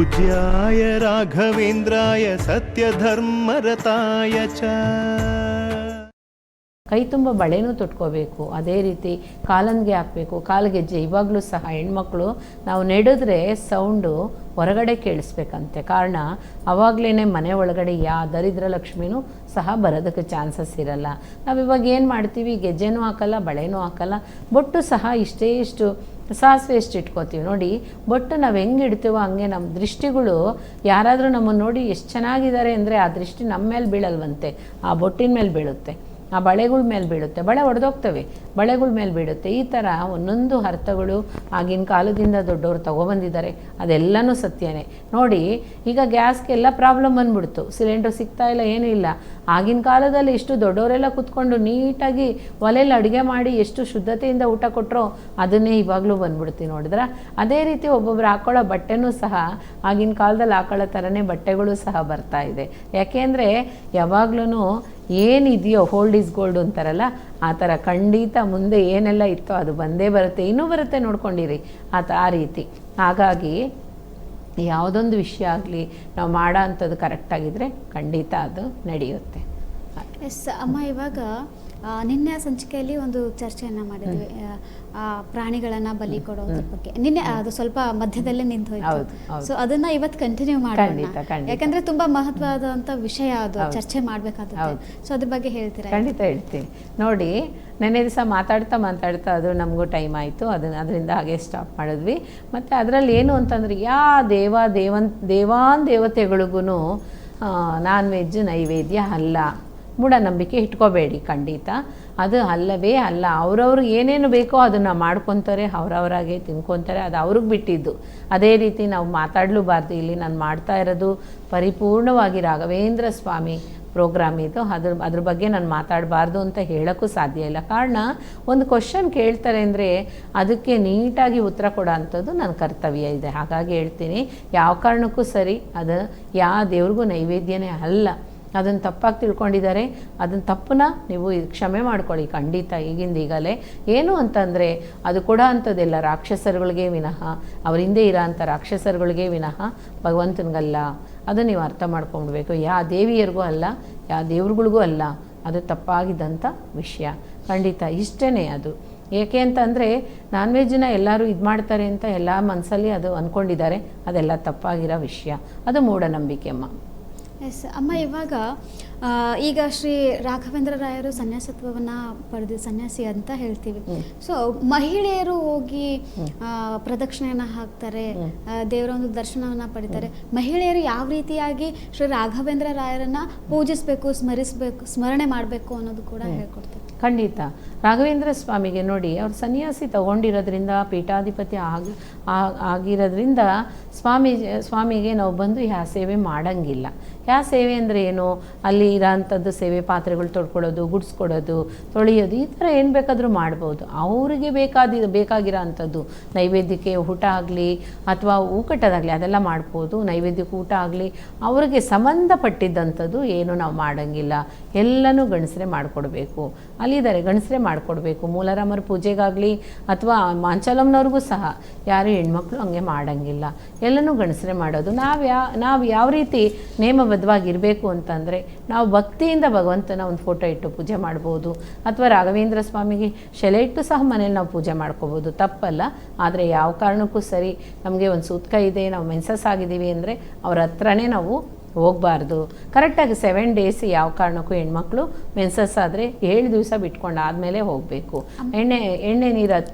पूज्याय राघवेन्द्राय सत्यधर्मरताय च। ಕೈ ತುಂಬ ಬಳೆನೂ ತೊಟ್ಕೋಬೇಕು, ಅದೇ ರೀತಿ ಕಾಲನ್ಗೆ ಹಾಕಬೇಕು, ಕಾಲ್ಗೆಜ್ಜೆ. ಇವಾಗಲೂ ಸಹ ಹೆಣ್ಮಕ್ಳು ನಾವು ನಡೆದ್ರೆ ಸೌಂಡು ಹೊರಗಡೆ ಕೇಳಿಸ್ಬೇಕಂತೆ. ಕಾರಣ ಆವಾಗಲೇ ಮನೆ ಒಳಗಡೆ ದರಿದ್ರ ಲಕ್ಷ್ಮಿನೂ ಸಹ ಬರೋದಕ್ಕೆ ಚಾನ್ಸಸ್ ಇರಲ್ಲ. ನಾವು ಇವಾಗ ಏನು ಮಾಡ್ತೀವಿ, ಗೆಜ್ಜೆನೂ ಹಾಕಲ್ಲ, ಬಳೆನೂ ಹಾಕಲ್ಲ, ಬೊಟ್ಟು ಸಹ ಇಷ್ಟು ಸಾಸಿವೆ ಎಷ್ಟು ಇಟ್ಕೋತೀವಿ ನೋಡಿ. ಬೊಟ್ಟು ನಾವು ಹೆಂಗೆ ಇಡ್ತೀವೋ ಹಂಗೆ ನಮ್ಮ ದೃಷ್ಟಿಗಳು ಯಾರಾದರೂ ನಮ್ಮನ್ನು ನೋಡಿ ಎಷ್ಟು ಚೆನ್ನಾಗಿದ್ದಾರೆ ಅಂದರೆ ಆ ದೃಷ್ಟಿ ನಮ್ಮ ಮೇಲೆ ಬೀಳಲ್ವಂತೆ, ಆ ಬೊಟ್ಟಿನ ಮೇಲೆ ಬೀಳುತ್ತೆ, ಆ ಬಳೆಗಳ ಮೇಲೆ ಬೀಳುತ್ತೆ, ಬಳೆ ಒಡೆದೋಗ್ತವೆ, ಬಳೆಗಳ ಮೇಲೆ ಬೀಳುತ್ತೆ. ಈ ಥರ ಒಂದೊಂದು ಅರ್ಥಗಳು ಆಗಿನ ಕಾಲದಿಂದ ದೊಡ್ಡವರು ತೊಗೊಬಂದಿದ್ದಾರೆ. ಅದೆಲ್ಲನೂ ಸತ್ಯನೇ ನೋಡಿ. ಈಗ ಗ್ಯಾಸ್ಗೆಲ್ಲ ಪ್ರಾಬ್ಲಮ್ ಬಂದ್ಬಿಡ್ತು, ಸಿಲಿಂಡ್ರ್ ಸಿಗ್ತಾ ಇಲ್ಲ, ಏನೂ ಇಲ್ಲ. ಆಗಿನ ಕಾಲದಲ್ಲಿ ಎಷ್ಟು ದೊಡ್ಡವರೆಲ್ಲ ಕೂತ್ಕೊಂಡು ನೀಟಾಗಿ ಒಲೆಯಲ್ಲಿ ಅಡುಗೆ ಮಾಡಿ ಎಷ್ಟು ಶುದ್ಧತೆಯಿಂದ ಊಟ ಕೊಟ್ಟರೋ ಅದನ್ನೇ ಇವಾಗಲೂ ಬಂದ್ಬಿಡ್ತೀವಿ ನೋಡಿದ್ರೆ. ಅದೇ ರೀತಿ ಒಬ್ಬೊಬ್ರು ಹಾಕೊಳ್ಳೋ ಬಟ್ಟೆನೂ ಸಹ ಆಗಿನ ಕಾಲದಲ್ಲಿ ಹಾಕೊಳ್ಳೋ ಥರನೇ ಬಟ್ಟೆಗಳು ಸಹ ಬರ್ತಾ ಇದೆ. ಯಾಕೆಂದರೆ ಯಾವಾಗ್ಲೂ ಏನಿದೆಯೋ ಹೋಲ್ಡ್ ಈಸ್ ಗೋಲ್ಡ್ ಅಂತಾರಲ್ಲ, ಆ ಥರ ಖಂಡಿತ ಮುಂದೆ ಏನೆಲ್ಲ ಇತ್ತೋ ಅದು ಬಂದೇ ಬರುತ್ತೆ, ಇನ್ನೂ ಬರುತ್ತೆ, ನೋಡ್ಕೊಂಡಿರಿ ಆ ರೀತಿ. ಹಾಗಾಗಿ ಯಾವುದೊಂದು ವಿಷಯ ಆಗಲಿ ನಾವು ಮಾಡೋ ಅಂಥದ್ದು ಕರೆಕ್ಟಾಗಿದ್ದರೆ ಖಂಡಿತ ಅದು ನಡೆಯುತ್ತೆ. ಎಸ್ ಅಮ್ಮ, ಇವಾಗ ನಿನ್ನೆ ಸಂಚಿಕೆಯಲ್ಲಿ ಒಂದು ಚರ್ಚೆಯನ್ನು ಮಾಡಿದ್ವಿ, ಪ್ರಾಣಿಗಳನ್ನು ಬಲಿ ಕೊಡೋದ್ರ ಬಗ್ಗೆ. ನಿನ್ನೆ ಅದು ಸ್ವಲ್ಪ ಮಧ್ಯದಲ್ಲೇ ನಿಂತು ಹೋಯ್ತು. ಸೊ ಅದನ್ನ ಇವತ್ತು ಕಂಟಿನ್ಯೂ ಮಾಡೋಣ, ಯಾಕಂದ್ರೆ ತುಂಬಾ ಮಹತ್ವವಾದಂಥ ವಿಷಯ, ಅದು ಚರ್ಚೆ ಮಾಡಬೇಕಾಗುತ್ತೆ. ಸೊ ಅದ್ರ ಬಗ್ಗೆ ಹೇಳ್ತೀರಾ? ಖಂಡಿತ ಹೇಳ್ತೀನಿ ನೋಡಿ. ನೆನ್ನೆ ದಿವಸ ಮಾತಾಡ್ತಾ ಅದು ನಮಗೂ ಟೈಮ್ ಆಯಿತು, ಅದರಿಂದ ಹಾಗೆ ಸ್ಟಾಪ್ ಮಾಡಿದ್ವಿ. ಮತ್ತು ಅದರಲ್ಲಿ ಏನು ಅಂತಂದರೆ ದೇವತೆಗಳಿಗೂ ನಾನ್ ವೆಜ್ ನೈವೇದ್ಯ ಅಲ್ಲ, ಮೂಢನಂಬಿಕೆ ಇಟ್ಕೋಬೇಡಿ, ಖಂಡಿತ ಅದು ಅಲ್ಲವೇ ಅಲ್ಲ. ಅವ್ರವ್ರಿಗೆ ಏನೇನು ಬೇಕೋ ಅದನ್ನು ಮಾಡ್ಕೊತಾರೆ, ಅವರವರಾಗೆ ತಿನ್ಕೊತಾರೆ, ಅದು ಅವ್ರಿಗೆ ಬಿಟ್ಟಿದ್ದು. ಅದೇ ರೀತಿ ನಾವು ಮಾತಾಡಲೂಬಾರ್ದು. ಇಲ್ಲಿ ನಾನು ಮಾಡ್ತಾ ಇರೋದು ಪರಿಪೂರ್ಣವಾಗಿ ರಾಘವೇಂದ್ರ ಸ್ವಾಮಿ ಪ್ರೋಗ್ರಾಮ್ ಇದು, ಅದ್ರ ಬಗ್ಗೆ ನಾನು ಮಾತಾಡಬಾರ್ದು ಅಂತ ಹೇಳೋಕ್ಕೂ ಸಾಧ್ಯ ಇಲ್ಲ. ಕಾರಣ ಒಂದು ಕ್ವಶನ್ ಕೇಳ್ತಾರೆ ಅಂದರೆ ಅದಕ್ಕೆ ನೀಟಾಗಿ ಉತ್ತರ ಕೊಡೋ ಅಂಥದ್ದು ನನ್ನ ಕರ್ತವ್ಯ ಇದೆ. ಹಾಗಾಗಿ ಹೇಳ್ತೀನಿ, ಯಾವ ಕಾರಣಕ್ಕೂ ಸರಿ ಅದು ಯಾವ ದೇವ್ರಿಗೂ ನೈವೇದ್ಯನೇ ಅಲ್ಲ. ಅದನ್ನು ತಪ್ಪಾಗಿ ತಿಳ್ಕೊಂಡಿದ್ದಾರೆ, ಅದನ್ನು ತಪ್ಪನ್ನ ನೀವು ಕ್ಷಮೆ ಮಾಡ್ಕೊಳ್ಳಿ ಖಂಡಿತ ಈಗಲೇ. ಏನು ಅಂತಂದರೆ ಅದು ಕೊಡೋ ಅಂಥದ್ದೆಲ್ಲ ರಾಕ್ಷಸರುಗಳಿಗೆ ವಿನಃ, ಅವ್ರ ಹಿಂದೆ ಇರೋ ಅಂಥ ರಾಕ್ಷಸರುಗಳಿಗೆ ವಿನಃ ಭಗವಂತನಿಗಲ್ಲ. ಅದು ನೀವು ಅರ್ಥ ಮಾಡ್ಕೊಂಡ್ಬೇಕು. ಯಾವ ದೇವಿಯರಿಗೂ ಅಲ್ಲ, ಯಾವ ದೇವ್ರುಗಳಿಗೂ ಅಲ್ಲ. ಅದು ತಪ್ಪಾಗಿದ್ದಂಥ ವಿಷಯ ಖಂಡಿತ. ಇಷ್ಟೇ ಅದು. ಏಕೆ ಅಂತಂದರೆ ನಾನ್ ವೆಜ್ಜನ್ನ ಎಲ್ಲರೂ ಇದು ಮಾಡ್ತಾರೆ ಅಂತ ಎಲ್ಲ ಮನಸ್ಸಲ್ಲಿ ಅದು ಅಂದ್ಕೊಂಡಿದ್ದಾರೆ. ಅದೆಲ್ಲ ತಪ್ಪಾಗಿರೋ ವಿಷಯ, ಅದು ಮೂಢನಂಬಿಕೆ ಅಮ್ಮ. ಎಸ್ ಅಮ್ಮ, ಈಗ ಶ್ರೀ ರಾಘವೇಂದ್ರ ರಾಯರು ಸನ್ಯಾಸತ್ವವನ್ನು ಪಡೆದು ಸನ್ಯಾಸಿ ಅಂತ ಹೇಳ್ತೀವಿ. ಸೊ ಮಹಿಳೆಯರು ಹೋಗಿ ಪ್ರದಕ್ಷಿಣೆಯನ್ನು ಹಾಕ್ತಾರೆ, ದೇವರ ಒಂದು ದರ್ಶನವನ್ನು ಪಡಿತಾರೆ. ಮಹಿಳೆಯರು ಯಾವ ರೀತಿಯಾಗಿ ಶ್ರೀ ರಾಘವೇಂದ್ರ ರಾಯರನ್ನು ಪೂಜಿಸಬೇಕು, ಸ್ಮರಣೆ ಮಾಡಬೇಕು ಅನ್ನೋದು ಕೂಡ ಹೇಳ್ಕೊಡ್ತಾರೆ. ಖಂಡಿತ. ರಾಘವೇಂದ್ರ ಸ್ವಾಮಿಗೆ ನೋಡಿ, ಅವ್ರು ಸನ್ಯಾಸಿ ತಗೊಂಡಿರೋದ್ರಿಂದ, ಪೀಠಾಧಿಪತಿ ಆಗಿರೋದ್ರಿಂದ ಸ್ವಾಮಿಗೆ ನಾವು ಬಂದು ಯಾವ ಸೇವೆ ಮಾಡೋಂಗಿಲ್ಲ. ಯಾವ ಸೇವೆ ಅಂದರೆ ಏನು, ಅಲ್ಲಿ ಇರೋಂಥದ್ದು ಸೇವೆ, ಪಾತ್ರೆಗಳು ತೊಳ್ಕೊಳ್ಳೋದು, ಗುಡಿಸ್ಕೊಡೋದು, ತೊಳೆಯೋದು, ಈ ಥರ ಏನು ಬೇಕಾದರೂ ಮಾಡ್ಬೋದು. ಅವರಿಗೆ ಬೇಕಾಗಿರೋ ಅಂಥದ್ದು ನೈವೇದ್ಯಕ್ಕೆ ಊಟ ಆಗಲಿ ಅಥವಾ ಊಕಟ್ಟದಾಗಲಿ ಅದೆಲ್ಲ ಮಾಡ್ಬೋದು. ನೈವೇದ್ಯಕ್ಕೆ ಊಟ ಆಗಲಿ ಅವ್ರಿಗೆ ಸಂಬಂಧಪಟ್ಟಿದ್ದಂಥದ್ದು ಏನು ನಾವು ಮಾಡೋಂಗಿಲ್ಲ. ಎಲ್ಲನೂ ಗಂಡಸರೇ ಮಾಡಿಕೊಡ್ಬೇಕು. ಅಲ್ಲಿದ್ದಾರೆ ಗಂಡಸರೇ ಮಾಡಿಕೊಡ್ಬೇಕು. ಮೂಲರಾಮರ ಪೂಜೆಗಾಗಲಿ ಅಥವಾ ಮಾಂಚಲಮ್ನವ್ರಿಗೂ ಸಹ ಯಾರು ಹೆಣ್ಮಕ್ಳು ಹಂಗೆ ಮಾಡೋಂಗಿಲ್ಲ, ಎಲ್ಲನೂ ಗಂಡಸರೇ ಮಾಡೋದು. ನಾವು ಯಾವ ರೀತಿ ನೇಮಬದ್ಧವಾಗಿರಬೇಕು ಅಂತಂದರೆ, ನಾವು ಭಕ್ತಿಯಿಂದ ಭಗವಂತನ ಒಂದು ಫೋಟೋ ಇಟ್ಟು ಪೂಜೆ ಮಾಡ್ಬೋದು, ಅಥವಾ ರಾಘವೇಂದ್ರ ಸ್ವಾಮಿಗೆ ಶೆಲೆ ಇಟ್ಟು ಸಹ ಮನೇಲಿ ನಾವು ಪೂಜೆ ಮಾಡ್ಕೋಬೋದು, ತಪ್ಪಲ್ಲ. ಆದರೆ ಯಾವ ಕಾರಣಕ್ಕೂ ಸರಿ ನಮಗೆ ಒಂದು ಸೂತ್ಕ ಇದೆ, ನಾವು ಮೆನ್ಸಸ್ ಆಗಿದ್ದೀವಿ ಅಂದರೆ ಅವ್ರ ಹತ್ರನೇ ನಾವು ಹೋಗಬಾರ್ದು. ಕರೆಕ್ಟಾಗಿ 7 days ಯಾವ ಕಾರಣಕ್ಕೂ ಹೆಣ್ಮಕ್ಳು ಮೆನ್ಸಸ್ ಆದರೆ 7 ದಿವಸ ಬಿಟ್ಕೊಂಡು ಆದಮೇಲೆ ಹೋಗಬೇಕು. ಎಣ್ಣೆ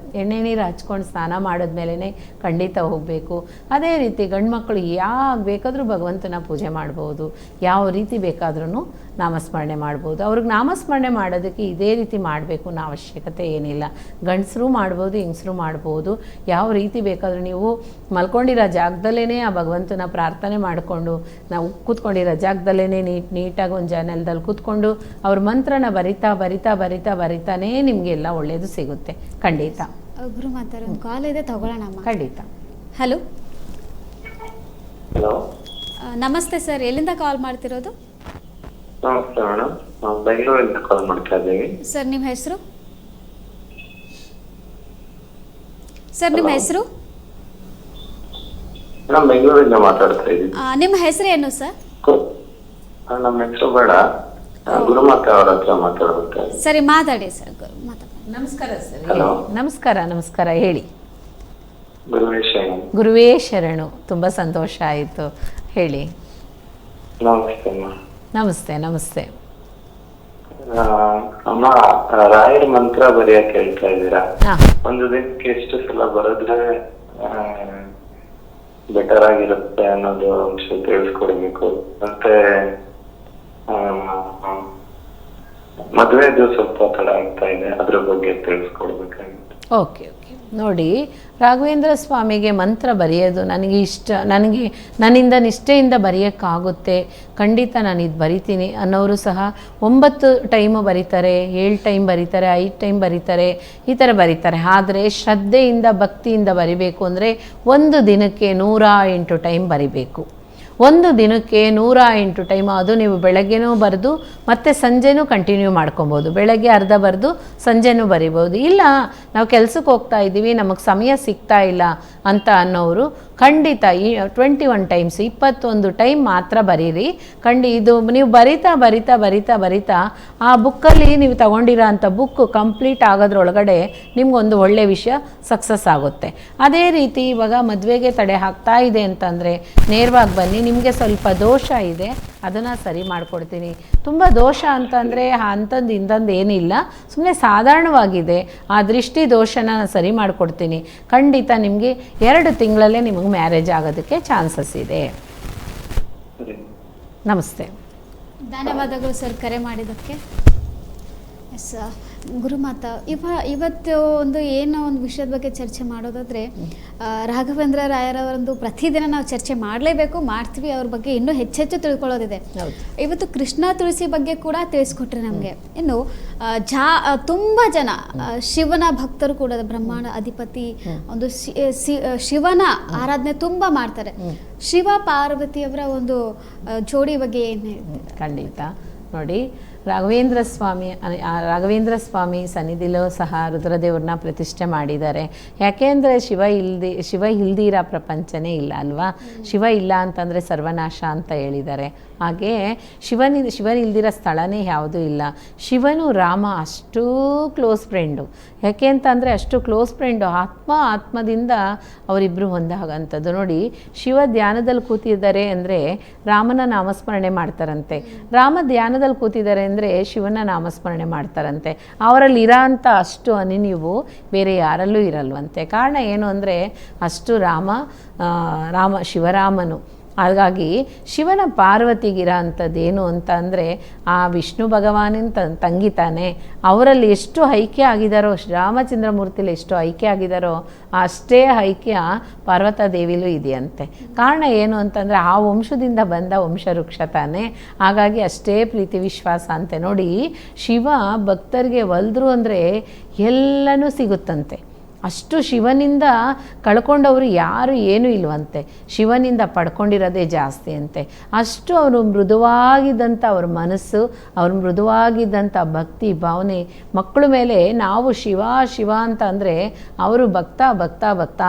ನೀರು ಹಚ್ಕೊಂಡು ಸ್ನಾನ ಮಾಡಿದ್ಮೇಲೆ ಖಂಡಿತ ಹೋಗಬೇಕು. ಅದೇ ರೀತಿ ಗಂಡು ಮಕ್ಕಳು ಯಾವಾಗ ಬೇಕಾದರೂ ಭಗವಂತನ ಪೂಜೆ ಮಾಡ್ಬೋದು, ಯಾವ ರೀತಿ ಬೇಕಾದ್ರೂ ನಾಮಸ್ಮರಣೆ ಮಾಡ್ಬೋದು. ಅವ್ರಿಗೆ ನಾಮಸ್ಮರಣೆ ಮಾಡೋದಕ್ಕೆ ಇದೇ ರೀತಿ ಮಾಡಬೇಕು ಅನ್ನೋ ಅವಶ್ಯಕತೆ ಏನಿಲ್ಲ. ಗಂಡಸರು ಮಾಡ್ಬೋದು, ಹೆಂಗಸರು ಮಾಡ್ಬೋದು. ಯಾವ ರೀತಿ ಬೇಕಾದರೂ ನೀವು ಮಲ್ಕೊಂಡಿರೋ ಜಾಗದಲ್ಲೇ ಆ ಭಗವಂತನ ಪ್ರಾರ್ಥನೆ ಮಾಡಿಕೊಂಡು, ನಾವು ಕೂತ್ಕೊಂಡಿರೋ ಜಾಗದಲ್ಲೇ ನೀಟಾಗಿ ಒಂದು ಜಾನಲ್ದಲ್ಲಿ ಕೂತ್ಕೊಂಡು ಅವ್ರ ಮಂತ್ರನ ಬರಿತಾನೇ ನಿಮಗೆಲ್ಲ ಒಳ್ಳೆಯದು ಸಿಗುತ್ತೆ ಖಂಡಿತ. ಒಬ್ರು ಮಾತಾಡೋ ಒಂದು ಕಾಲ್ ಇದೆ, ತಗೊಳ್ಳೋಣ ಖಂಡಿತ. ಹಲೋ, ಹಲೋ, ನಮಸ್ತೆ ಸರ್, ಎಲ್ಲಿಂದ ಕಾಲ್ ಮಾಡ್ತಿರೋದು? ನಮಸ್ತೆ ಮೇಡಮ್, ನಾವು ಬೆಂಗಳೂರಿಂದ ಕಾಲ್ ಮಾಡ್ತಾ ಇದ್ದೀವಿ. ಸರ್ ನಿಮ್ಮ ಹೆಸರು? ಸರ್ ನಿಮ್ಮ ಹೆಸರು? ಮೇಡಮ್ ಬೆಂಗಳೂರಿಂದ ಮಾತಾಡ್ತಾ ಇದ್ದೀನಿ. ನಿಮ್ಮ ಹೆಸರು ಏನು ಸರ್? ನಮ್ಮ ಹೆಸರು ಬೇಡ, ಗುರುಮಾತೆ ಅವ್ರ ಹತ್ರ ಮಾತಾಡ್ಬೇಕಾಗಿ. ಸರಿ, ಮಾತಾಡಿ ಸರ್. ಮಾತಾಡಿ. ನಮಸ್ಕಾರ ಸರ್. ಹಲೋ. ನಮಸ್ಕಾರ ಹೇಳಿ. ಗುರುವೇಶ. ಗುರುವೇ ಶರಣು. ತುಂಬ ಸಂತೋಷ ಆಯಿತು, ಹೇಳಿ. ನಮಸ್ತೆ ಅಮ್ಮ. ನಮಸ್ತೆ. ಅಮ್ಮ, ರಾಯರ ಮಂತ್ರ ಬರೆಯಕ್ಕೆ ಹೇಳ್ತಾ ಇದ್ದೀರಾ? ಹಾಂ. ಒಂದು ದಿನಕ್ಕೆ ಎಷ್ಟು ಸಲ ಬರೆದ್ರೆ ಬೆಟರ್ ಆಗಿರುತ್ತೆ ಅನ್ನೋದು ಅಂಶ ತಿಳಿಸ್ಕೊಡ್ಬೇಕು. ಮತ್ತೆ ಮದುವೆದು ಸ್ವಲ್ಪ ತಡ ಆಗ್ತಾ ಇದೆ, ಅದ್ರ ಬಗ್ಗೆ ತಿಳಿಸ್ಕೊಡ್ಬೇಕಾಗಿತ್ತು. ಓಕೆ. ನೋಡಿ, ರಾಘವೇಂದ್ರ ಸ್ವಾಮಿಗೆ ಮಂತ್ರ ಬರೆಯೋದು ನನಗೆ ಇಷ್ಟ, ನನ್ನಿಂದ ನಿಷ್ಠೆಯಿಂದ ಬರೆಯೋಕ್ಕಾಗುತ್ತೆ, ಖಂಡಿತ ನಾನು ಇದು ಬರಿತೀನಿ ಅನ್ನೋರು ಸಹ 9 ಟೈಮು ಬರೀತಾರೆ, 7 ಟೈಮ್ ಬರೀತಾರೆ, 5 ಟೈಮ್ ಬರೀತಾರೆ, ಈ ಥರ ಬರೀತಾರೆ. ಆದರೆ ಶ್ರದ್ಧೆಯಿಂದ ಭಕ್ತಿಯಿಂದ ಬರಿಬೇಕು ಅಂದರೆ ಒಂದು ದಿನಕ್ಕೆ 108 ಟೈಮ್ ಬರಿಬೇಕು. ಒಂದು ದಿನಕ್ಕೆ 108 ಟೈಮ್. ಅದು ನೀವು ಬೆಳಗ್ಗೆನೂ ಬರೆದು ಮತ್ತು ಸಂಜೆನೂ ಕಂಟಿನ್ಯೂ ಮಾಡ್ಕೊಬೋದು. ಬೆಳಗ್ಗೆ ಅರ್ಧ ಬರೆದು ಸಂಜೆನೂ ಬರಿಬೋದು. ಇಲ್ಲ ನಾವು ಕೆಲ್ಸಕ್ಕೆ ಹೋಗ್ತಾ ಇದ್ದೀವಿ, ನಮಗೆ ಸಮಯ ಸಿಗ್ತಾ ಇಲ್ಲ ಅಂತ ಅನ್ನೋರು ಖಂಡಿತ 21 ಟೈಮ್ಸ್ 21 ಟೈಮ್ ಮಾತ್ರ ಬರೀರಿ. ಇದು ನೀವು ಬರಿತಾ ಆ ಬುಕ್ಕಲ್ಲಿ ನೀವು ತಗೊಂಡಿರೋ ಅಂಥ ಬುಕ್ಕು ಕಂಪ್ಲೀಟ್ ಆಗೋದ್ರೊಳಗಡೆ ನಿಮ್ಗೊಂದು ಒಳ್ಳೆಯ ವಿಷಯ ಸಕ್ಸಸ್ ಆಗುತ್ತೆ. ಅದೇ ರೀತಿ ಇವಾಗ ಮದುವೆಗೆ ತಡೆ ಆಗ್ತಾ ಇದೆ ಅಂತಂದರೆ ನೇರವಾಗಿ ಬನ್ನಿ. ನಿಮಗೆ ಸ್ವಲ್ಪ ದೋಷ ಇದೆ, ಅದನ್ನು ಸರಿ ಮಾಡಿಕೊಡ್ತೀನಿ. ತುಂಬ ದೋಷ ಅಂತಂದರೆ ಅಂಥದ್ದು ಇಂಥದ್ದು ಏನಿಲ್ಲ, ಸುಮ್ಮನೆ ಸಾಧಾರಣವಾಗಿದೆ. ಆ ದೃಷ್ಟಿ ದೋಷನ ಸರಿ ಮಾಡಿಕೊಡ್ತೀನಿ. ಖಂಡಿತ ನಿಮಗೆ 2 ತಿಂಗಳಲ್ಲೇ ನಿಮಗೆ ಮ್ಯಾರೇಜ್ ಆಗೋದಕ್ಕೆ ಚಾನ್ಸಸ್ ಇದೆ. ನಮಸ್ತೆ. ಧನ್ಯವಾದಗಳು ಸರ್ ಕರೆ ಮಾಡಿದ್ದಕ್ಕೆ. ಎಸ್ ಗುರುಮಾತಾ, ಇವತ್ತು ಏನೋ ಒಂದು ವಿಷಯದ ಬಗ್ಗೆ ಚರ್ಚೆ ಮಾಡೋದಾದರೆ, ರಾಘವೇಂದ್ರ ರಾಯರವರೊಂದು ಪ್ರತಿದಿನ ನಾವು ಚರ್ಚೆ ಮಾಡಲೇಬೇಕು, ಮಾಡ್ತೀವಿ. ಅವ್ರ ಬಗ್ಗೆ ಇನ್ನೂ ಹೆಚ್ಚೆಚ್ಚು ತಿಳ್ಕೊಳ್ಳೋದಿದೆ. ಇವತ್ತು ಕೃಷ್ಣ ತುಳಸಿ ಬಗ್ಗೆ ಕೂಡ ತಿಳಿಸ್ಕೊಟ್ರೆ ನಮಗೆ. ಇನ್ನು ತುಂಬ ಜನ ಶಿವನ ಭಕ್ತರು ಕೂಡ, ಬ್ರಹ್ಮಾಂಡ ಅಧಿಪತಿ ಒಂದು ಶಿವನ ಆರಾಧನೆ ತುಂಬ ಮಾಡ್ತಾರೆ. ಶಿವ ಪಾರ್ವತಿಯವರ ಒಂದು ಜೋಡಿ ಬಗ್ಗೆ ಏನು ಹೇಳ್ತಾರೆ? ಖಂಡಿತ ನೋಡಿ, ರಾಘವೇಂದ್ರ ಸ್ವಾಮಿ ಸನ್ನಿಧಿಲೂ ಸಹ ರುದ್ರದೇವ್ರನ್ನ ಪ್ರತಿಷ್ಠೆ ಮಾಡಿದ್ದಾರೆ. ಯಾಕೆಂದರೆ ಶಿವ ಇಲ್ದಿರೋ ಪ್ರಪಂಚನೇ ಇಲ್ಲ ಅಲ್ವಾ. ಶಿವ ಇಲ್ಲ ಅಂತಂದರೆ ಸರ್ವನಾಶ ಅಂತ ಹೇಳಿದ್ದಾರೆ. ಹಾಗೆ ಶಿವನಿಲ್ದಿರೋ ಸ್ಥಳನೇ ಯಾವುದೂ ಇಲ್ಲ. ಶಿವನು ರಾಮ ಅಷ್ಟೂ ಕ್ಲೋಸ್ ಫ್ರೆಂಡು. ಯಾಕೆ ಅಂತಂದರೆ ಅಷ್ಟು ಕ್ಲೋಸ್ ಫ್ರೆಂಡು. ಆತ್ಮದಿಂದ ಅವರಿಬ್ಬರು ಒಂದಾಗಂಥದ್ದು. ನೋಡಿ, ಶಿವ ಧ್ಯಾನದಲ್ಲಿ ಕೂತಿದ್ದಾರೆ ಅಂದರೆ ರಾಮನ ನಾಮಸ್ಮರಣೆ ಮಾಡ್ತಾರಂತೆ. ರಾಮ ಧ್ಯಾನದಲ್ಲಿ ಕೂತಿದ್ದಾರೆ ಅಂದರೆ ಶಿವನ ನಾಮಸ್ಮರಣೆ ಮಾಡ್ತಾರಂತೆ. ಅವರಲ್ಲಿ ಇರೋ ಅಂಥ ಅಷ್ಟು ಅನಿನ್ಯವು ಬೇರೆ ಯಾರಲ್ಲೂ ಇರಲ್ವಂತೆ. ಕಾರಣ ಏನು ಅಂದರೆ ಅಷ್ಟು ಶಿವರಾಮನು. ಹಾಗಾಗಿ ಶಿವನ ಪಾರ್ವತಿಗಿರೋ ಅಂಥದ್ದೇನು ಅಂತ ಅಂದರೆ ಆ ವಿಷ್ಣು ಭಗವಾನಿನ ತಂಗಿ ತಾನೆ. ಅವರಲ್ಲಿ ಎಷ್ಟು ಐಕ್ಯ ಆಗಿದ್ದಾರೋ, ಶ್ರೀರಾಮಚಂದ್ರ ಮೂರ್ತಿಲಿ ಎಷ್ಟು ಐಕ್ಯ ಆಗಿದ್ದಾರೋ ಅಷ್ಟೇ ಐಕ್ಯ ಪಾರ್ವತಾದೇವಿಲೂ ಇದೆಯಂತೆ. ಕಾರಣ ಏನು ಅಂತಂದರೆ ಆ ವಂಶದಿಂದ ಬಂದ ವಂಶವೃಕ್ಷ ತಾನೆ. ಹಾಗಾಗಿ ಅಷ್ಟೇ ಪ್ರೀತಿ ವಿಶ್ವಾಸ ಅಂತೆ. ನೋಡಿ, ಶಿವ ಭಕ್ತರಿಗೆ ಒಲಿದ್ರು ಅಂದರೆ ಎಲ್ಲನೂ ಸಿಗುತ್ತಂತೆ. ಅಷ್ಟು ಶಿವನಿಂದ ಕಳ್ಕೊಂಡವರು ಯಾರು ಏನೂ ಇಲ್ವಂತೆ, ಶಿವನಿಂದ ಪಡ್ಕೊಂಡಿರೋದೇ ಜಾಸ್ತಿ ಅಂತೆ. ಅಷ್ಟು ಅವರು ಮೃದುವಾಗಿದ್ದಂಥ ಅವ್ರ ಮನಸ್ಸು, ಅವ್ರ ಮೃದುವಾಗಿದ್ದಂಥ ಭಕ್ತಿ ಭಾವನೆ ಮಕ್ಕಳ ಮೇಲೆ. ನಾವು ಶಿವ ಅಂತ ಅಂದರೆ ಅವರು ಭಕ್ತ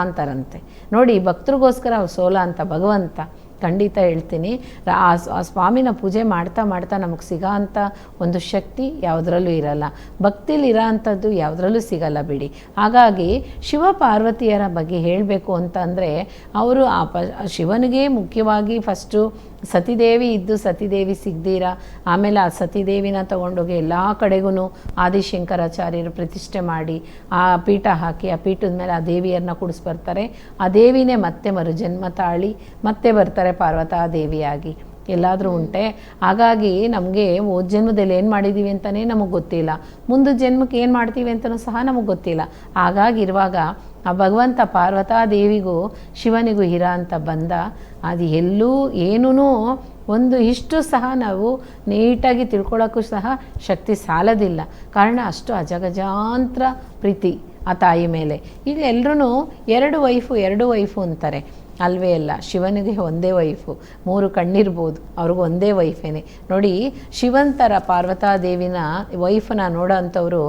ಅಂತಾರಂತೆ. ನೋಡಿ, ಭಕ್ತರಿಗೋಸ್ಕರ ಅವ್ರು ಸೋಲ ಅಂತ ಭಗವಂತ. ಖಂಡಿತ ಹೇಳ್ತೀನಿ, ಆ ಸ್ವಾಮಿನ ಪೂಜೆ ಮಾಡ್ತಾ ನಮಗೆ ಸಿಗೋ ಅಂಥ ಒಂದು ಶಕ್ತಿ ಯಾವುದರಲ್ಲೂ ಇರಲ್ಲ. ಭಕ್ತಿಲಿ ಇರೋ ಅಂಥದ್ದು ಯಾವುದರಲ್ಲೂ ಸಿಗಲ್ಲ ಬಿಡಿ. ಹಾಗಾಗಿ ಶಿವ ಪಾರ್ವತಿಯರ ಬಗ್ಗೆ ಹೇಳಬೇಕು ಅಂತ ಅಂದರೆ ಅವರು ಶಿವನಿಗೆ ಮುಖ್ಯವಾಗಿ ಫಸ್ಟು ಸತಿದೇವಿ ಇದ್ದು ಸತಿದೇವಿ ಸಿಗ್ದೀರ, ಆಮೇಲೆ ಆ ಸತಿದೇವಿನ ತಗೊಂಡೋಗಿ ಎಲ್ಲ ಕಡೆಗೂ ಆದಿಶಂಕರಾಚಾರ್ಯರು ಪ್ರತಿಷ್ಠೆ ಮಾಡಿ ಆ ಪೀಠ ಹಾಕಿ ಆ ಪೀಠದ ಮೇಲೆ ಆ ದೇವಿಯರನ್ನ ಕೂಡಿಸ್ಬರ್ತಾರೆ. ಆ ದೇವಿನೇ ಮತ್ತೆ ಮರುಜನ್ಮ ತಾಳಿ ಮತ್ತೆ ಬರ್ತಾರೆ ಪಾರ್ವತಾ ದೇವಿಯಾಗಿ. ಎಲ್ಲಾದರೂ ಉಂಟೆ. ಹಾಗಾಗಿ ನಮಗೆ ಹೋದ ಜನ್ಮದಲ್ಲಿ ಏನು ಮಾಡಿದ್ದೀವಿ ಅಂತಲೇ ನಮಗೆ ಗೊತ್ತಿಲ್ಲ, ಮುಂದೆ ಜನ್ಮಕ್ಕೆ ಏನು ಮಾಡ್ತೀವಿ ಅಂತಲೂ ಸಹ ನಮಗೆ ಗೊತ್ತಿಲ್ಲ. ಹಾಗಾಗಿರುವಾಗ ಆ ಭಗವಂತ ಪಾರ್ವತಾದೇವಿಗೂ ಶಿವನಿಗೂ ಇರೋ ಅಂತ ಬಂದ ಅದು ಎಲ್ಲೂ ಏನೂ ಒಂದು ಇಷ್ಟು ಸಹ ನಾವು ನೀಟಾಗಿ ತಿಳ್ಕೊಳ್ಳೋಕ್ಕೂ ಸಹ ಶಕ್ತಿ ಸಾಲದಿಲ್ಲ. ಕಾರಣ ಅಷ್ಟು ಅಜಗಜಾಂತರ ಪ್ರೀತಿ ಆ ತಾಯಿ ಮೇಲೆ. ಈಗ ಎಲ್ಲರೂ ಎರಡು ವೈಫು ಅಂತಾರೆ. ಅಲ್ವೇ ಅಲ್ಲ, ಶಿವನಿಗೆ ಒಂದೇ ವೈಫು, 3 ಕಣ್ಣಿರ್ಬೋದು, ಅವ್ರಿಗೂ ಒಂದೇ ವೈಫೇನೆ. ನೋಡಿ, ಶಿವಂತರ ಪಾರ್ವತಾದೇವಿನ ವೈಫನ್ನ ನೋಡೋ ಅಂಥವ್ರು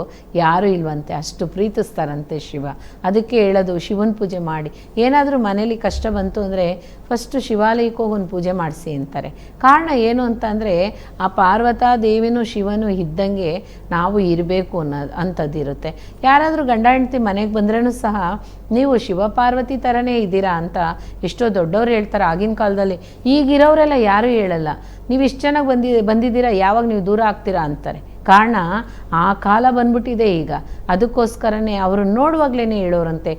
ಯಾರೂ ಇಲ್ವಂತೆ, ಅಷ್ಟು ಪ್ರೀತಿಸ್ತಾರಂತೆ ಶಿವ. ಅದಕ್ಕೆ ಹೇಳೋದು ಶಿವನ ಪೂಜೆ ಮಾಡಿ. ಏನಾದರೂ ಮನೇಲಿ ಕಷ್ಟ ಬಂತು ಅಂದರೆ ಫಸ್ಟು ಶಿವಾಲಯಕ್ಕೆ ಹೋಗಿ ಒಂದು ಪೂಜೆ ಮಾಡಿಸಿ ಅಂತಾರೆ. ಕಾರಣ ಏನು ಅಂತ ಅಂದರೆ, ಆ ಪಾರ್ವತಾದೇವಿನೂ ಶಿವನು ಇದ್ದಂಗೆ ನಾವು ಇರಬೇಕು ಅಂಥದ್ದಿರುತ್ತೆ. ಯಾರಾದರೂ ಗಂಡ ಹೆಂಡತಿ ಮನೆಗೆ ಬಂದ್ರೂ ಸಹ ನೀವು ಶಿವಪಾರ್ವತಿ ಥರನೇ ಇದ್ದೀರಾ ಅಂತ ಎಷ್ಟೋ ದೊಡ್ಡವ್ರು ಹೇಳ್ತಾರೆ ಆಗಿನ ಕಾಲದಲ್ಲಿ. ಈಗಿರೋರೆಲ್ಲ ಯಾರೂ ಹೇಳಲ್ಲ, ನೀವು ಇಷ್ಟು ಚೆನ್ನಾಗಿ ಬಂದಿದ್ದೀರಾ, ಯಾವಾಗ ನೀವು ದೂರ ಆಗ್ತೀರಾ ಅಂತಾರೆ. ಕಾರಣ ಆ ಕಾಲ ಬಂದ್ಬಿಟ್ಟಿದೆ ಈಗ. ಅದಕ್ಕೋಸ್ಕರನೇ ಅವರು ನೋಡುವಾಗಲೇ ಹೇಳೋರಂತೆ,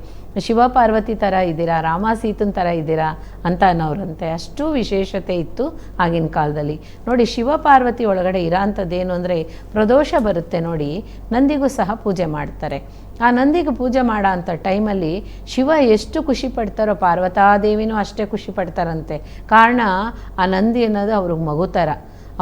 ಶಿವಪಾರ್ವತಿ ಥರ ಇದ್ದೀರಾ, ರಾಮ ಸೀತನ ಥರ ಇದ್ದೀರಾ ಅಂತ ಅನ್ನೋರಂತೆ. ಅಷ್ಟು ವಿಶೇಷತೆ ಇತ್ತು ಆಗಿನ ಕಾಲದಲ್ಲಿ. ನೋಡಿ, ಶಿವಪಾರ್ವತಿ ಒಳಗಡೆ ಇರೋ ಅಂಥದ್ದೇನು ಅಂದರೆ ಪ್ರದೋಷ ಬರುತ್ತೆ ನೋಡಿ, ನಂದಿಗೂ ಸಹ ಪೂಜೆ ಮಾಡ್ತಾರೆ. ಆ ನಂದಿಗೆ ಪೂಜೆ ಮಾಡೋ ಅಂಥ ಟೈಮಲ್ಲಿ ಶಿವ ಎಷ್ಟು ಖುಷಿ ಪಡ್ತಾರೋ ಪಾರ್ವತಾದೇವಿನೂ ಅಷ್ಟೇ ಖುಷಿ ಪಡ್ತಾರಂತೆ. ಕಾರಣ ಆ ನಂದಿ ಅನ್ನೋದು ಅವ್ರಿಗೆ ಮಗು ಥರ,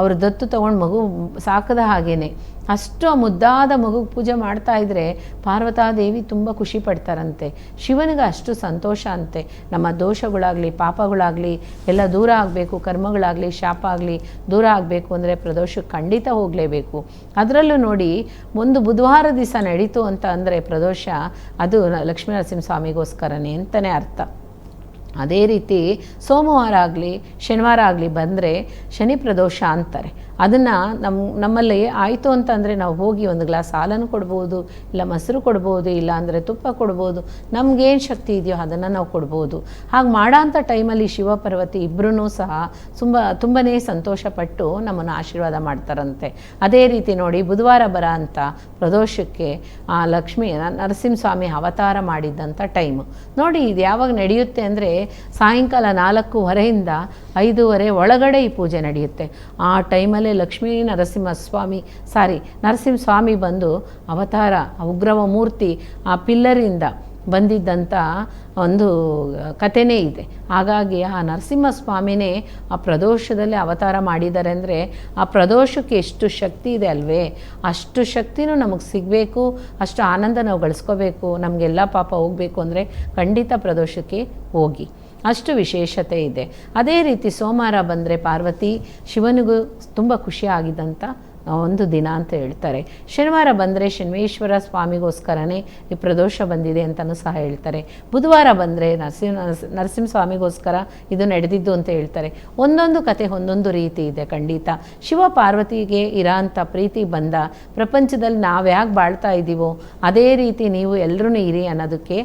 ಅವರು ದತ್ತು ತೊಗೊಂಡು ಮಗು ಸಾಕದ ಹಾಗೇನೆ. ಅಷ್ಟು ಮುದ್ದಾದ ಮಗುಗೆ ಪೂಜೆ ಮಾಡ್ತಾಯಿದ್ರೆ ಪಾರ್ವತಾದೇವಿ ತುಂಬ ಖುಷಿ ಪಡ್ತಾರಂತೆ. ಶಿವನಿಗೆ ಅಷ್ಟು ಸಂತೋಷ ಅಂತೆ. ನಮ್ಮ ದೋಷಗಳಾಗಲಿ ಪಾಪಗಳಾಗಲಿ ಎಲ್ಲ ದೂರ ಆಗಬೇಕು, ಕರ್ಮಗಳಾಗಲಿ ಶಾಪ ಆಗಲಿ ದೂರ ಆಗಬೇಕು ಅಂದರೆ ಪ್ರದೋಷಕ್ಕೆ ಖಂಡಿತ ಹೋಗಲೇಬೇಕು. ಅದರಲ್ಲೂ ನೋಡಿ, ಒಂದು ಬುಧವಾರ ದಿವಸ ನಡೀತು ಅಂತ ಅಂದರೆ ಪ್ರದೋಷ, ಅದು ಲಕ್ಷ್ಮೀ ನರಸಿಂಹಸ್ವಾಮಿಗೋಸ್ಕರನೇ ಅಂತಲೇ ಅರ್ಥ. ಅದೇ ರೀತಿ ಸೋಮವಾರ ಆಗಲಿ ಶನಿವಾರ ಆಗಲಿ ಬಂದರೆ ಶನಿ ಪ್ರದೋಷ ಅಂತಾರೆ. ಅದನ್ನು ನಮ್ಮಲ್ಲಿ ಆಯಿತು ಅಂತಂದರೆ ನಾವು ಹೋಗಿ ಒಂದು ಗ್ಲಾಸ್ ಹಾಲನ್ನು ಕೊಡ್ಬೋದು, ಇಲ್ಲ ಮೊಸರು ಕೊಡ್ಬೋದು, ಇಲ್ಲ ಅಂದರೆ ತುಪ್ಪ ಕೊಡ್ಬೋದು. ನಮಗೇನು ಶಕ್ತಿ ಇದೆಯೋ ಅದನ್ನು ನಾವು ಕೊಡ್ಬೋದು. ಹಾಗೆ ಮಾಡೋ ಅಂಥ ಟೈಮಲ್ಲಿ ಶಿವಪಾರ್ವತಿ ಇಬ್ಬರೂ ಸಹ ತುಂಬಾ ಸಂತೋಷಪಟ್ಟು ನಮ್ಮನ್ನು ಆಶೀರ್ವಾದ ಮಾಡ್ತಾರಂತೆ. ಅದೇ ರೀತಿ ನೋಡಿ, ಬುಧವಾರ ಬರೋ ಅಂಥ ಪ್ರದೋಷಕ್ಕೆ ಆ ಲಕ್ಷ್ಮೀ ನರಸಿಂಹಸ್ವಾಮಿ ಅವತಾರ ಮಾಡಿದ್ದಂಥ ಟೈಮು ನೋಡಿ. ಇದು ಯಾವಾಗ ನಡೆಯುತ್ತೆ ಅಂದರೆ ಸಾಯಂಕಾಲ 4:15 5:30 ಒಳಗಡೆ ಈ ಪೂಜೆ ನಡೆಯುತ್ತೆ. ಆ ಟೈಮಲ್ಲೇ ಲಕ್ಷ್ಮೀ ನರಸಿಂಹಸ್ವಾಮಿ ಬಂದು ಅವತಾರ, ಉಗ್ರವ ಮೂರ್ತಿ ಆ ಪಿಲ್ಲರಿಂದ ಬಂದಿದ್ದಂಥ ಒಂದು ಕಥೆನೇ ಇದೆ. ಹಾಗಾಗಿ ಆ ನರಸಿಂಹಸ್ವಾಮಿನೇ ಆ ಪ್ರದೋಷದಲ್ಲಿ ಅವತಾರ ಮಾಡಿದ್ದಾರೆ ಅಂದರೆ ಆ ಪ್ರದೋಷಕ್ಕೆ ಎಷ್ಟು ಶಕ್ತಿ ಇದೆ ಅಲ್ವೇ, ಅಷ್ಟು ಶಕ್ತಿನೂ ನಮಗೆ ಸಿಗಬೇಕು, ಅಷ್ಟು ಆನಂದ ನಾವು ಗಳಿಸ್ಕೋಬೇಕು, ನಮಗೆಲ್ಲ ಪಾಪ ಹೋಗಬೇಕು ಅಂದರೆ ಖಂಡಿತ ಪ್ರದೋಷಕ್ಕೆ ಹೋಗಿ, ಅಷ್ಟು ವಿಶೇಷತೆ ಇದೆ. ಅದೇ ರೀತಿ ಸೋಮವಾರ ಬಂದರೆ ಪಾರ್ವತಿ ಶಿವನಿಗೂ ತುಂಬ ಖುಷಿಯಾಗಿದ್ದಂಥ ಒಂದು ದಿನ ಅಂತ ಹೇಳ್ತಾರೆ. ಶನಿವಾರ ಬಂದರೆ ಶನಿವೇಶ್ವರ ಸ್ವಾಮಿಗೋಸ್ಕರನೇ ಈ ಪ್ರದೋಷ ಬಂದಿದೆ ಅಂತಲೂ ಸಹ ಹೇಳ್ತಾರೆ. ಬುಧವಾರ ಬಂದರೆ ನರಸಿಂಹಸ್ವಾಮಿಗೋಸ್ಕರ ಇದು ನಡೆದಿದ್ದು ಅಂತ ಹೇಳ್ತಾರೆ. ಒಂದೊಂದು ಕತೆ ಒಂದೊಂದು ರೀತಿ ಇದೆ. ಖಂಡಿತ ಶಿವ ಪಾರ್ವತಿಗೆ ಇರೋ ಅಂಥ ಪ್ರೀತಿ ಬಂದ ಪ್ರಪಂಚದಲ್ಲಿ ನಾವು ಯಾಕೆ ಬಾಳ್ತಾ ಇದ್ದೀವೋ ಅದೇ ರೀತಿ ನೀವು ಎಲ್ಲರೂ ಇರಿ ಅನ್ನೋದಕ್ಕೆ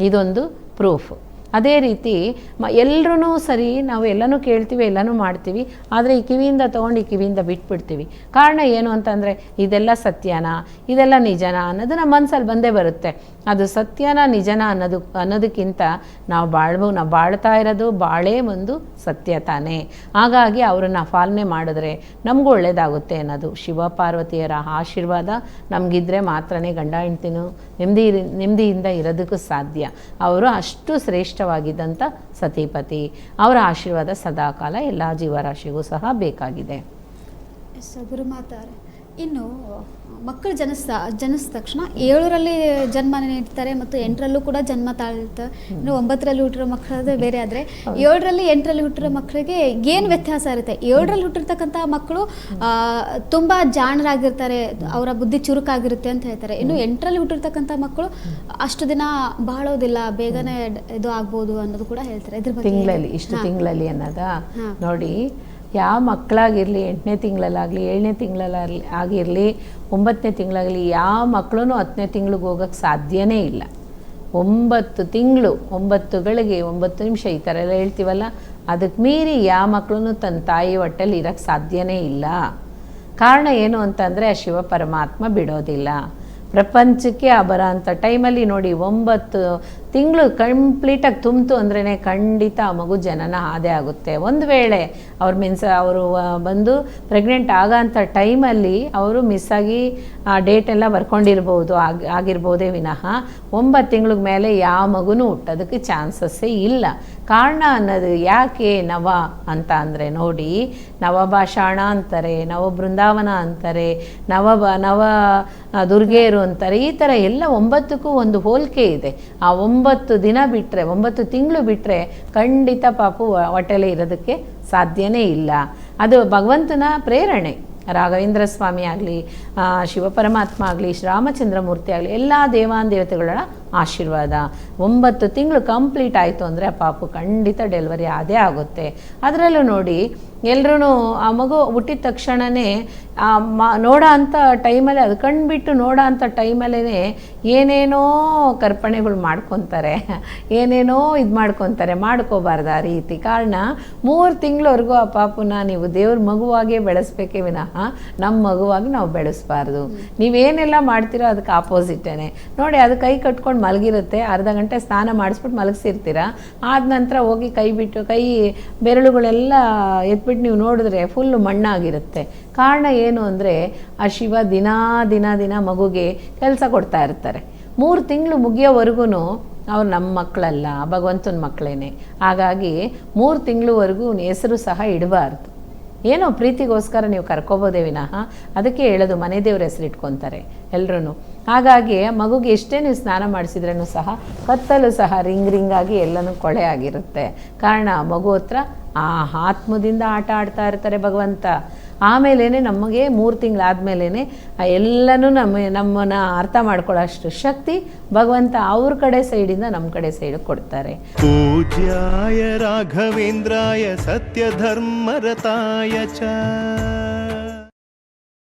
ಇದೊಂದು ಪ್ರೂಫ್. ಅದೇ ರೀತಿ ಎಲ್ಲರೂ ಸರಿ, ನಾವು ಎಲ್ಲನೂ ಕೇಳ್ತೀವಿ, ಎಲ್ಲನೂ ಮಾಡ್ತೀವಿ, ಆದರೆ ಈ ಕಿವಿಯಿಂದ ತೊಗೊಂಡು ಈ ಕಿವಿಯಿಂದ ಬಿಟ್ಬಿಡ್ತೀವಿ. ಕಾರಣ ಏನು ಅಂತಂದರೆ ಇದೆಲ್ಲ ಸತ್ಯನಾ, ಇದೆಲ್ಲ ನಿಜನಾ ಅನ್ನೋದು ನಮ್ಮ ಮನಸ್ಸಲ್ಲಿ ಬಂದೇ ಬರುತ್ತೆ. ಅದು ಸತ್ಯನಾ ನಿಜನಾ ಅನ್ನೋದಕ್ಕಿಂತ ನಾವು ಬಾಳ್ತಾ ಇರೋದು ಬಾಳೇ ಒಂದು ಸತ್ಯ ತಾನೇ. ಹಾಗಾಗಿ ಅವರನ್ನು ಪಾಲನೆ ಮಾಡಿದ್ರೆ ನಮಗೂ ಒಳ್ಳೆಯದಾಗುತ್ತೆ ಅನ್ನೋದು ಶಿವಪಾರ್ವತಿಯರ ಆಶೀರ್ವಾದ ನಮಗಿದ್ರೆ ಮಾತ್ರನೇ ಗಂಡ ಹೆಂಡ್ತಿನೂ ನೆಮ್ಮದಿಯಿಂದ ಇರೋದಕ್ಕೂ ಸಾಧ್ಯ. ಅವರು ಅಷ್ಟು ಶ್ರೇಷ್ಠವಾಗಿದ್ದಂಥ ಸತಿಪತಿ, ಅವರ ಆಶೀರ್ವಾದ ಸದಾಕಾಲ ಎಲ್ಲ ಜೀವರಾಶಿಗೂ ಸಹ ಬೇಕಾಗಿದೆ. ಗುರುಮಾತಾರೆ, ಇನ್ನು ಮಕ್ಕಳು ಜನಿಸಿದ ತಕ್ಷಣ 7ರಲ್ಲಿ ಜನ್ಮ ನೀಡ್ತಾರೆ ಮತ್ತು 8ರಲ್ಲೂ ಕೂಡ ಜನ್ಮ ತಾಳ್ತಾರೆ. ಇನ್ನು 9ರಲ್ಲಿ ಹುಟ್ಟಿರೋ ಮಕ್ಕಳದೇ ಬೇರೆ. ಆದರೆ 7ರಲ್ಲಿ 8ರಲ್ಲಿ ಹುಟ್ಟಿರೋ ಮಕ್ಕಳಿಗೆ ಏನು ವ್ಯತ್ಯಾಸ ಇರುತ್ತೆ? 7ರಲ್ಲಿ ಹುಟ್ಟಿರ್ತಕ್ಕಂಥ ಮಕ್ಕಳು ತುಂಬ ಜಾಣರಾಗಿರ್ತಾರೆ, ಅವರ ಬುದ್ಧಿ ಚುರುಕಾಗಿರುತ್ತೆ ಅಂತ ಹೇಳ್ತಾರೆ. ಇನ್ನು 8ರಲ್ಲಿ ಹುಟ್ಟಿರ್ತಕ್ಕಂಥ ಮಕ್ಕಳು ಅಷ್ಟು ದಿನ ಬಾಳೋದಿಲ್ಲ, ಬೇಗನೆ ಇದು ಆಗ್ಬೋದು ಅನ್ನೋದು ಕೂಡ ಹೇಳ್ತಾರೆ. ಇದ್ರ ಬಗ್ಗೆ ತಿಂಗಳಲ್ಲಿ ಅನ್ನೋದಾ ನೋಡಿ, ಯಾವ ಮಕ್ಕಳಾಗಿರಲಿ 8ನೇ ತಿಂಗಳಲ್ಲಾಗಲಿ 7ನೇ ತಿಂಗಳಲ್ಲಾಗಲಿ ಆಗಿರಲಿ 9ನೇ ತಿಂಗಳಾಗಲಿ ಯಾವ ಮಕ್ಕಳೂ 10ನೇ ತಿಂಗಳಿಗೆ ಹೋಗೋಕ್ಕೆ ಸಾಧ್ಯನೇ ಇಲ್ಲ. 9 ತಿಂಗಳು 9 ಗಳಿಗೆ 9 ನಿಮಿಷ ಈ ಥರ ಎಲ್ಲ ಹೇಳ್ತೀವಲ್ಲ, ಅದಕ್ಕೆ ಮೀರಿ ಯಾವ ಮಕ್ಕಳೂ ತನ್ನ ತಾಯಿ ಹೊಟ್ಟೆಲಿ ಇರೋಕ್ಕೆ ಸಾಧ್ಯನೇ ಇಲ್ಲ. ಕಾರಣ ಏನು ಅಂತಂದರೆ ಆ ಶಿವ ಪರಮಾತ್ಮ ಬಿಡೋದಿಲ್ಲ. ಪ್ರಪಂಚಕ್ಕೆ ಬರೋ ಅಂಥ ಟೈಮಲ್ಲಿ ನೋಡಿ 9 ತಿಂಗಳು ಕಂಪ್ಲೀಟಾಗಿ ತುಂಬಿತು ಅಂದ್ರೇ ಖಂಡಿತ ಆ ಮಗು ಜನನ ಆದೇ ಆಗುತ್ತೆ. ಒಂದು ವೇಳೆ ಅವರು ಬಂದು ಪ್ರೆಗ್ನೆಂಟ್ ಆಗೋಂಥ ಟೈಮಲ್ಲಿ ಅವರು ಮಿಸ್ಸಾಗಿ ಆ ಡೇಟೆಲ್ಲ ಬರ್ಕೊಂಡಿರ್ಬೋದು, ಆಗಿರ್ಬೋದೇ ವಿನಃ 9 ತಿಂಗಳ ಮೇಲೆ ಯಾವ ಮಗುನೂ ಹುಟ್ಟೋದಕ್ಕೆ ಚಾನ್ಸಸ್ಸೇ ಇಲ್ಲ. ಕಾರಣ ಅನ್ನೋದು ಯಾಕೆ ನವ ಅಂತ ಅಂದರೆ ನೋಡಿ, ನವಭಾಷಾಣ ಅಂತಾರೆ, ನವ ಬೃಂದಾವನ ಅಂತಾರೆ, ನವ ದುರ್ಗೆಯರು ಅಂತಾರೆ. ಈ ಥರ ಎಲ್ಲ 9ಕ್ಕೂ ಒಂದು ಹೋಲಿಕೆ ಇದೆ. ಆ 9 ದಿನ ಬಿಟ್ಟರೆ 9 ತಿಂಗಳು ಬಿಟ್ಟರೆ ಖಂಡಿತ ಪಾಪು ಹೊಟ್ಟೆಲೇ ಇರೋದಕ್ಕೆ ಸಾಧ್ಯನೇ ಇಲ್ಲ. ಅದು ಭಗವಂತನ ಪ್ರೇರಣೆ. ರಾಘವೇಂದ್ರ ಸ್ವಾಮಿ ಆಗಲಿ, ಶಿವಪರಮಾತ್ಮ ಆಗಲಿ, ಶ್ರೀರಾಮಚಂದ್ರ ಮೂರ್ತಿ ಆಗಲಿ, ಎಲ್ಲ ದೇವಾನುದೇವತೆಗಳ ಆಶೀರ್ವಾದ. 9 ತಿಂಗಳು ಕಂಪ್ಲೀಟ್ ಆಯಿತು ಅಂದರೆ ಆ ಪಾಪು ಖಂಡಿತ ಡೆಲಿವರಿ ಆದೇ ಆಗುತ್ತೆ. ಅದರಲ್ಲೂ ನೋಡಿ, ಎಲ್ಲರೂ ಆ ಮಗು ಹುಟ್ಟಿದ ತಕ್ಷಣವೇ ನೋಡೋ ಅಂಥ ಟೈಮಲ್ಲಿ, ಅದು ಕಂಡುಬಿಟ್ಟು ನೋಡೋ ಅಂಥ ಟೈಮಲ್ಲೇ ಏನೇನೋ ಕಲ್ಪನೆಗಳು ಮಾಡ್ಕೊತಾರೆ, ಏನೇನೋ ಇದು ಮಾಡ್ಕೋಬಾರ್ದು ಆ ರೀತಿ. ಕಾರಣ 3 ತಿಂಗಳವರೆಗೂ ಆ ಪಾಪುನ ನೀವು ದೇವ್ರ ಮಗುವಾಗೇ ಬೆಳೆಸ್ಬೇಕೇ ವಿನಃ ನಮ್ಮ ಮಗುವಾಗಿ ನಾವು ಬೆಳೆಸಬಾರ್ದು. ನೀವೇನೆಲ್ಲ ಮಾಡ್ತೀರೋ ಅದಕ್ಕೆ ಆಪೋಸಿಟೇನೆ ನೋಡಿ. ಅದು ಕೈ ಕಟ್ಕೊಂಡು ಮಲಗಿರುತ್ತೆ, ಅರ್ಧ ಗಂಟೆ ಸ್ನಾನ ಮಾಡಿಸ್ಬಿಟ್ಟು ಮಲಗಿಸಿರ್ತೀರ. ಆದ ನಂತರ ಹೋಗಿ ಕೈ ಬೆರಳುಗಳೆಲ್ಲ ಎತ್ಬಿಟ್ಟು ನೀವು ನೋಡಿದ್ರೆ ಫುಲ್ಲು ಮಣ್ಣಾಗಿರುತ್ತೆ. ಕಾರಣ ಏನು ಅಂದರೆ ಆ ಶಿವ ದಿನ ಮಗುಗೆ ಕೆಲಸ ಕೊಡ್ತಾ ಇರ್ತಾರೆ. 3 ತಿಂಗಳು ಮುಗಿಯೋವರೆಗೂ ಅವ್ರು ನಮ್ಮ ಮಕ್ಕಳಲ್ಲ, ಭಗವಂತನ ಮಕ್ಕಳೇನೆ. ಹಾಗಾಗಿ 3 ತಿಂಗಳವರೆಗೂ ಹೆಸರು ಸಹ ಇಡಬಾರ್ದು. ಏನೋ ಪ್ರೀತಿಗೋಸ್ಕರ ನೀವು ಕರ್ಕೋಬೋದೇ ವಿನಃ ಅದಕ್ಕೆ ಹೇಳೋದು ಮನೆ ದೇವ್ರ ಹೆಸರು ಇಟ್ಕೊತಾರೆ ಎಲ್ಲರೂ. ಹಾಗಾಗಿ ಮಗುಗೆ ಎಷ್ಟೇ ನೀವು ಸ್ನಾನ ಮಾಡಿಸಿದ್ರೂ ಸಹ ಕತ್ತಲು ಸಹ ರಿಂಗಾಗಿ ಎಲ್ಲನೂ ಕೊಳೆ ಆಗಿರುತ್ತೆ. ಕಾರಣ ಮಗು ಹತ್ರ ಆ ಆತ್ಮದಿಂದ ಆಟ ಆಡ್ತಾ ಇರ್ತಾರೆ ಭಗವಂತ. ಆಮೇಲೇ ನಮಗೆ 3 ತಿಂಗಳಾದಮೇಲೇ ಎಲ್ಲನೂ ನಮ್ಮನ್ನು ಅರ್ಥ ಮಾಡ್ಕೊಳ್ಳೋ ಅಷ್ಟು ಶಕ್ತಿ ಭಗವಂತ ಅವ್ರ ಕಡೆ ಸೈಡಿಂದ ನಮ್ಮ ಕಡೆ ಸೈಡ್ ಕೊಡ್ತಾರೆ. ಪೂಜ್ಯಾಯ ರಾಘವೇಂದ್ರಾಯ ಸತ್ಯಧರ್ಮರತಾಯ ಚ